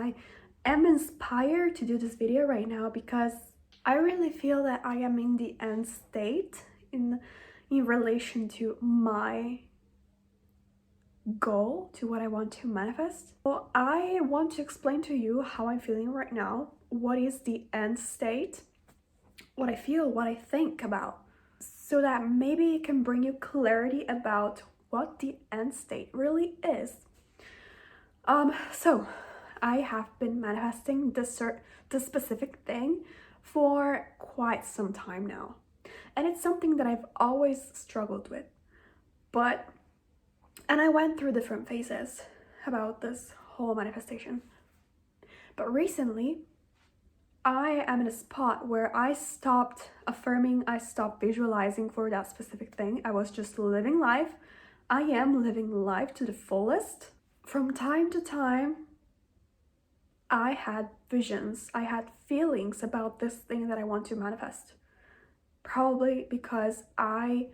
I am inspired to do this video right now because I really feel that I am in the end state in relation to my goal, to what I want to manifest. So I want to explain to you how I'm feeling right now, what is the end state, what I feel, what I think about, so that maybe it can bring you clarity about what the end state really is. So I have been manifesting this specific thing for quite some time now, and it's something that I've always struggled with. And I went through different phases about this whole manifestation. But recently, I am in a spot where I stopped affirming, I stopped visualizing for that specific thing. I was just living life. I am living life to the fullest. From time to time, I had visions, I had feelings about this thing that I want to manifest. Probably because I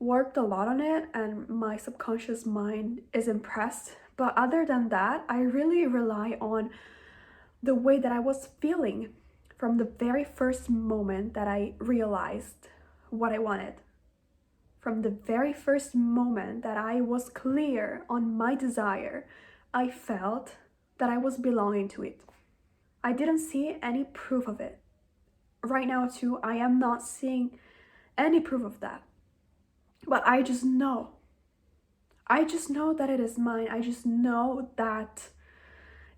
worked a lot on it and my subconscious mind is impressed. But other than that, I really rely on the way that I was feeling from the very first moment that I realized what I wanted. From the very first moment that I was clear on my desire, I felt that I was belonging to it. I didn't see any proof of it. Right now too, I am not seeing any proof of that. But I just know. I just know that it is mine. I just know that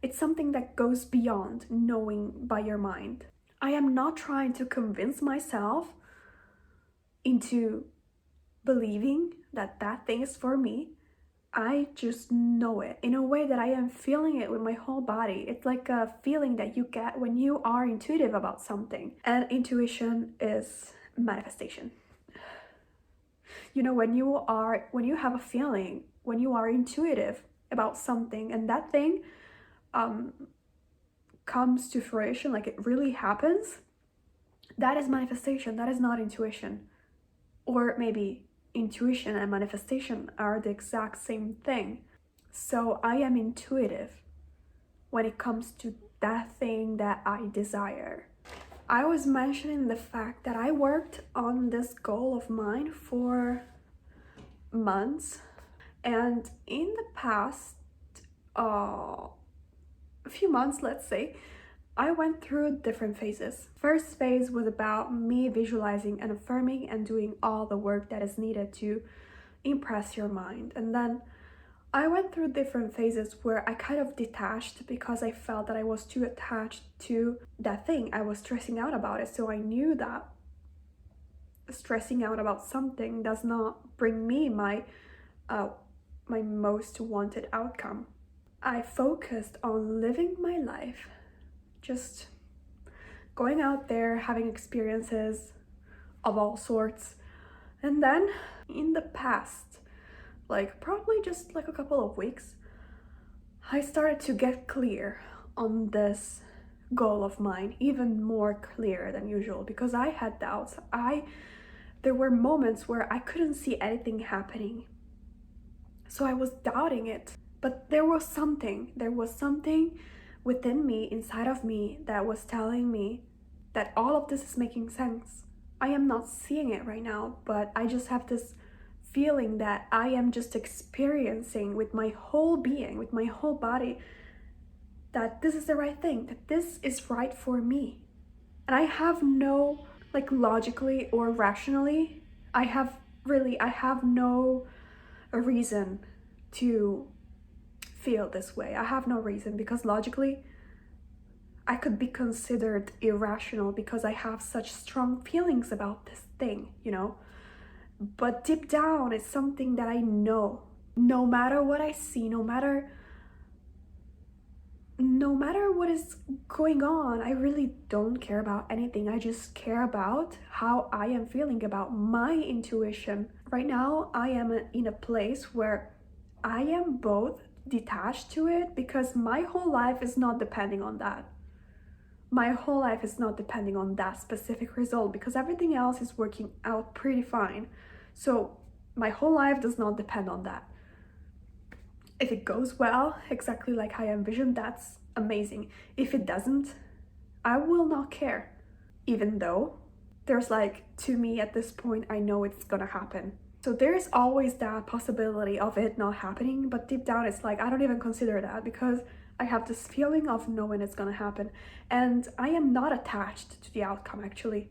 it's something that goes beyond knowing by your mind. I am not trying to convince myself into believing that that thing is for me. I just know it in a way that I am feeling it with my whole body. It's like a feeling that you get when you are intuitive about something. And intuition is manifestation. You know, when you have a feeling, when you are intuitive about something and that thing comes to fruition, like it really happens, that is manifestation. That is not intuition. Or maybe intuition and manifestation are the exact same thing. So I am intuitive when it comes to that thing that I desire. I was mentioning the fact that I worked on this goal of mine for months, and in the past a few months, let's say, I went through different phases. First phase was about me visualizing and affirming and doing all the work that is needed to impress your mind. And then I went through different phases where I kind of detached because I felt that I was too attached to that thing. I was stressing out about it. So I knew that stressing out about something does not bring me my most wanted outcome. I focused on living my life, just going out there, having experiences of all sorts. And then in the past, like probably just like a couple of weeks, I started to get clear on this goal of mine, even more clear than usual, because I had doubts. There were moments where I couldn't see anything happening. So I was doubting it. But there was something within me, inside of me, that was telling me that all of this is making sense. I am not seeing it right now, but I just have this feeling that I am just experiencing with my whole being, with my whole body, that this is the right thing, that this is right for me. And I have no, like logically or rationally, I have no reason to feel this way. I have no reason, because logically I could be considered irrational because I have such strong feelings about this thing, you know. But deep down, it's something that I know. No matter what I see, no matter what is going on, I really don't care about anything. I just care about how I am feeling about my intuition. Right now, I am in a place where I am both detached to it, because my whole life is not depending on that. My whole life is not depending on that specific result, because everything else is working out pretty fine. So my whole life does not depend on that. If it goes well, exactly like I envisioned, that's amazing. If it doesn't, I will not care. Even though there's like, to me at this point, I know it's gonna happen. So there's always that possibility of it not happening, but deep down it's like, I don't even consider that because I have this feeling of knowing it's gonna happen. And I am not attached to the outcome actually.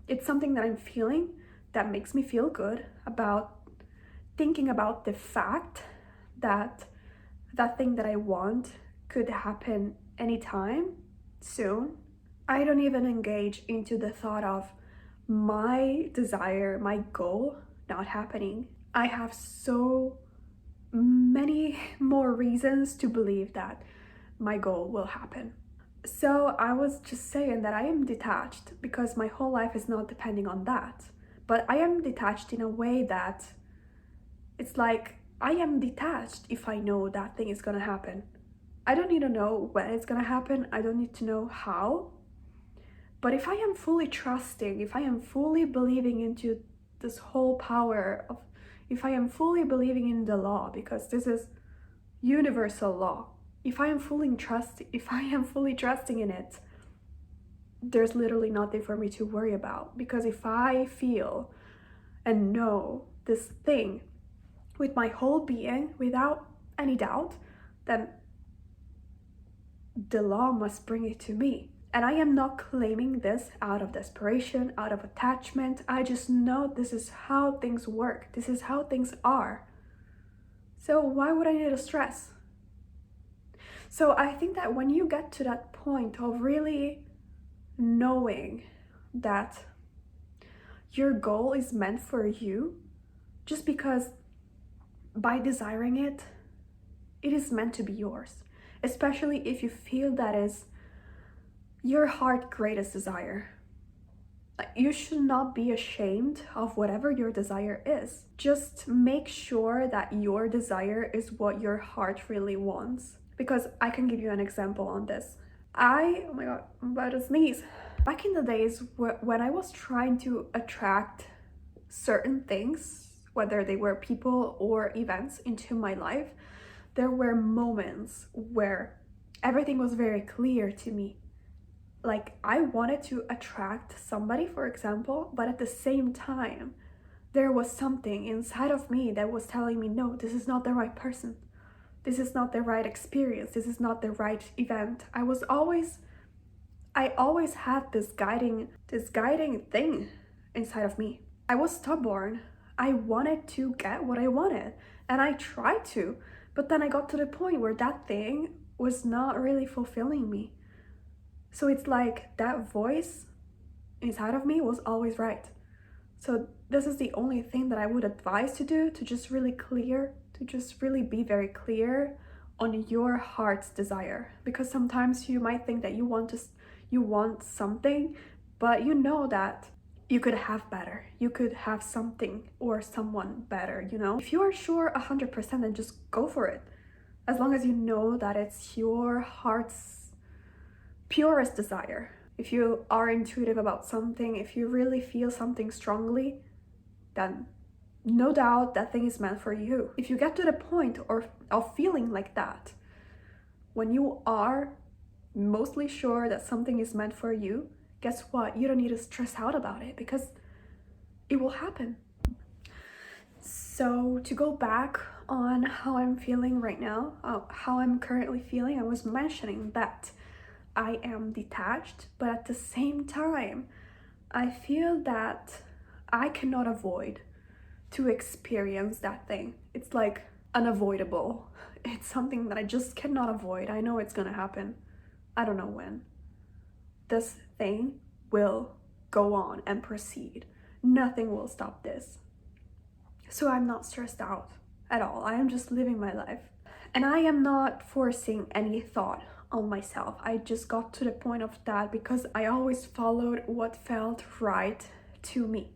It's something that I'm feeling that makes me feel good about thinking about the fact that that thing that I want could happen anytime soon. I don't even engage into the thought of my desire, my goal not happening. I have so many more reasons to believe that my goal will happen. So I was just saying that I am detached because my whole life is not depending on that. But I am detached in a way that it's like I am detached if I know that thing is gonna happen. I don't need to know when it's gonna happen. I don't need to know how. But if I am fully trusting, if I am fully believing into this whole power of, if I am fully believing in the law, because this is universal law, if I am fully trusting in it, there's literally nothing for me to worry about. Because if I feel and know this thing with my whole being without any doubt, then the law must bring it to me. And I am not claiming this out of desperation, out of attachment. I just know this is how things work. This is how things are. So why would I need to stress? So I think that when you get to that point of really knowing that your goal is meant for you, just because by desiring it, it is meant to be yours. Especially if you feel that is your heart's greatest desire. You should not be ashamed of whatever your desire is. Just make sure that your desire is what your heart really wants. Because I can give you an example on this. Oh my god, I'm about to sneeze. Back in the days when I was trying to attract certain things, whether they were people or events into my life, there were moments where everything was very clear to me. Like I wanted to attract somebody, for example, but at the same time, there was something inside of me that was telling me, no, this is not the right person. This is not the right experience. This is not the right event. I always had this guiding thing inside of me. I was stubborn. I wanted to get what I wanted, and I tried to, but then I got to the point where that thing was not really fulfilling me. So it's like that voice inside of me was always right. So this is the only thing that I would advise to do, to just really be very clear on your heart's desire. Because sometimes you might think that you want something, but you know that you could have better. You could have something or someone better, you know? If you are sure 100%, then just go for it. As long as you know that it's your heart's purest desire. If you are intuitive about something, if you really feel something strongly, then no doubt that thing is meant for you. If you get to the point of feeling like that, when you are mostly sure that something is meant for you, guess what? You don't need to stress out about it because it will happen. So to go back on how I'm feeling right now, how I'm currently feeling, I was mentioning that I am detached, but at the same time, I feel that I cannot avoid to experience that thing. It's like unavoidable. It's something that I just cannot avoid. I know it's gonna happen. I don't know when. This thing will go on and proceed. Nothing will stop this. So I'm not stressed out at all. I am just living my life. And I am not forcing any thought on myself. I just got to the point of that because I always followed what felt right to me.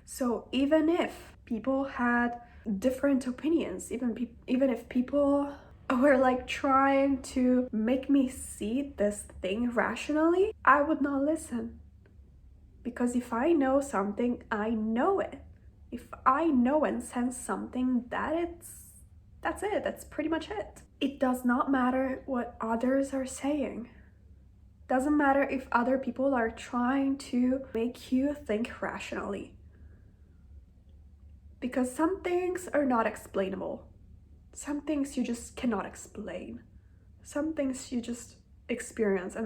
So even if people had different opinions, even if people were like trying to make me see this thing rationally, I would not listen. Because if I know something, I know it. If I know and sense something that That's it. That's pretty much it. It does not matter what others are saying. Doesn't matter if other people are trying to make you think rationally. Because some things are not explainable. Some things you just cannot explain. Some things you just experience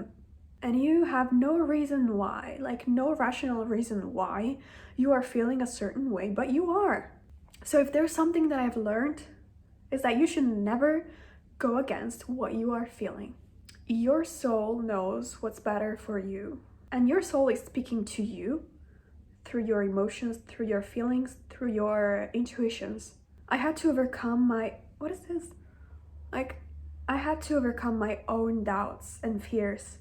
and you have no reason why, like no rational reason why you are feeling a certain way, but you are. So if there's something that I've learned, is that you should never go against what you are feeling. Your soul knows what's better for you, and your soul is speaking to you through your emotions, through your feelings, through your intuitions. I had to overcome my, what is this? I had to overcome my own doubts and fears.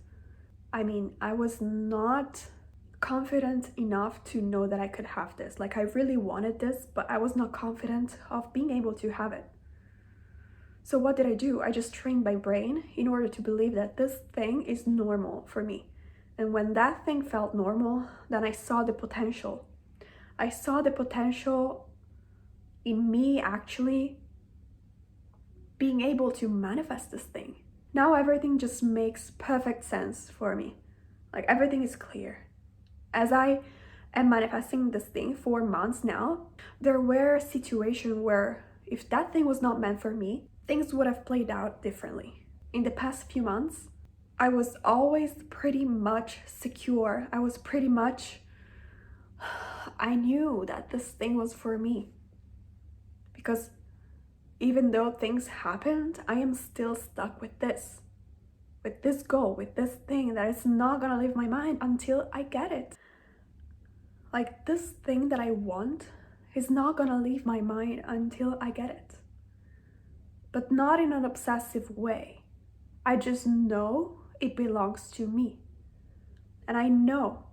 I mean, I was not confident enough to know that I could have this. Like, I really wanted this, but I was not confident of being able to have it. So what did I do? I just trained my brain in order to believe that this thing is normal for me. And when that thing felt normal, then I saw the potential. I saw the potential in me actually being able to manifest this thing. Now everything just makes perfect sense for me. Like, everything is clear. As I am manifesting this thing for months now, there were situations where if that thing was not meant for me, things would have played out differently. In the past few months, I was always pretty much secure. I knew that this thing was for me. Because even though things happened, I am still stuck with this goal, with this thing that is not gonna leave my mind until I get it. Like, this thing that I want is not gonna leave my mind until I get it. But not in an obsessive way. I just know it belongs to me. And I know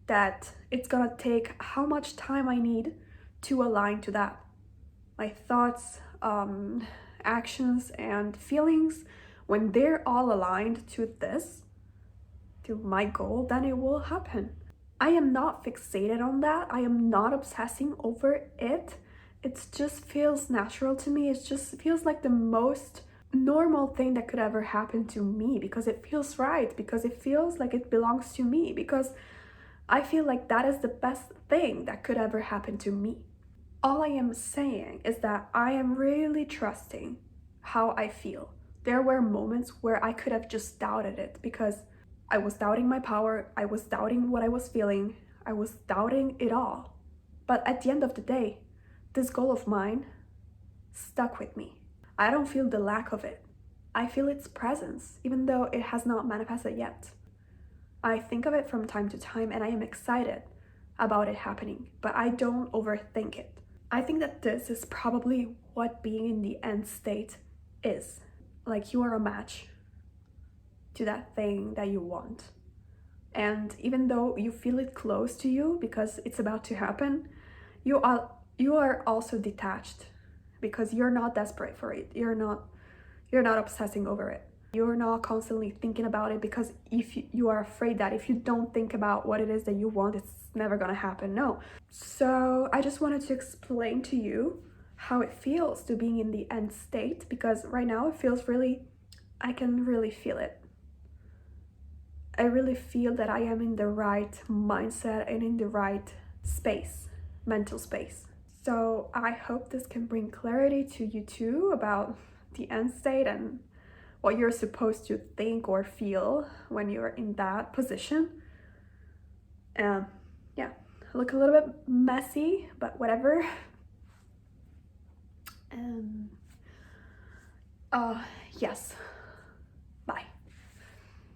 that it's gonna take how much time I need to align to that. My thoughts, actions, and feelings, when they're all aligned to this, to my goal, then it will happen. I am not fixated on that. I am not obsessing over it. It just feels natural to me. It just feels like the most normal thing that could ever happen to me, because it feels right, because it feels like it belongs to me, because I feel like that is the best thing that could ever happen to me. All I am saying is that I am really trusting how I feel. There were moments where I could have just doubted it, because I was doubting my power, I was doubting what I was feeling, I was doubting it all. But at the end of the day, this goal of mine stuck with me. I don't feel the lack of it. I feel its presence, even though it has not manifested yet. I think of it from time to time and I am excited about it happening, but I don't overthink it. I think that this is probably what being in the end state is. Like, you are a match to that thing that you want. And even though you feel it close to you because it's about to happen, you are also detached, because you're not desperate for it. You're not obsessing over it. You're not constantly thinking about it, because if you are afraid that if you don't think about what it is that you want, it's never gonna happen. No. So I just wanted to explain to you how it feels to being in the end state, because right now it feels I can really feel it. I really feel that I am in the right mindset and in the right space, mental space. So I hope this can bring clarity to you too about the end state and what you're supposed to think or feel when you're in that position. Yeah, look a little bit messy, but whatever. Yes,